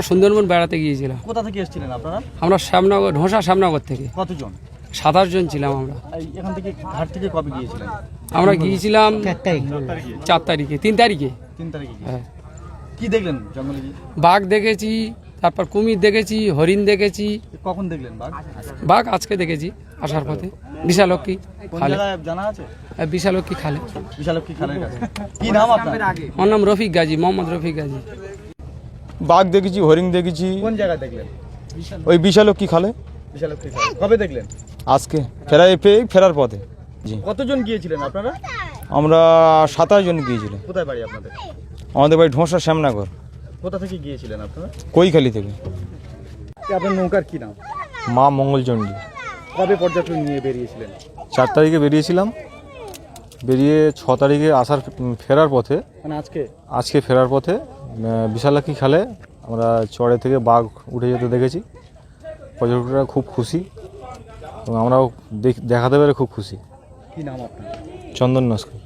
সুন্দরবন বেড়াতে গিয়েছিলাম। কোথা থেকে এসেছিলেন আপনারা? আমরা শ্যামনগর, ঢোসা শ্যামনগর থেকে। কতজন? 27 জন ছিলাম আমরা। এখান থেকে ঘাট থেকে কবে গিয়েছিলেন? আমরা গিয়েছিলাম 4 তারিখে, 3 তারিখে। 3 তারিখে। হ্যাঁ। কি দেখলেন জঙ্গলে গিয়ে? বাঘ দেখেছি, তারপর কুমির দেখেছি, হরিণ দেখেছি। কখন দেখলেন বাঘ? বাঘ আজকে দেখেছি আসার পথে বিশালক্ষী কোন খালে। জায়গায় জানা আছে? বিশালক্ষী খালে। বিশালক্ষী খালের কাছে। কি নাম আপনার? আমার নাম রফিক গাজী, মোহাম্মদ রফিক গাজী। বাঘ দেখেছি, হরিণ দেখেছি। কোন জায়গায় দেখলেন? ওই বিশালক্ষী খালে। বিশালক্ষী খালে। কবে দেখলেন? আজকে ফেরার পথে। জি। কতজন গিয়েছিলেন আপনারা? আমরা 27 জন গিয়েছিলাম। কোথায় বাড়ি আপনাদের? আমাদের বাড়ি ঢোসা শ্যামনগর, কোথা থেকে গিয়েছিলেন আপনারা? কৈখালি থেকে। আপনার নৌকার কি নাম? মা মঙ্গলচণ্ডী। কবে পর্যটন নিয়ে বেরিয়েছিলেন? 4 তারিখে বেরিয়েছিলাম, বেরিয়ে 6 তারিখে ফেরার পথে, মানে আজকে ফেরার পথে বিশালাক্ষী খালে আমরা চড়ে থেকে বাঘ উঠে যেতে দেখেছি। পর্যটকরা খুব খুশি এবং আমরাও দেখাতে পেরে খুব খুশি। কি নাম আপনার? চন্দন নস্কর।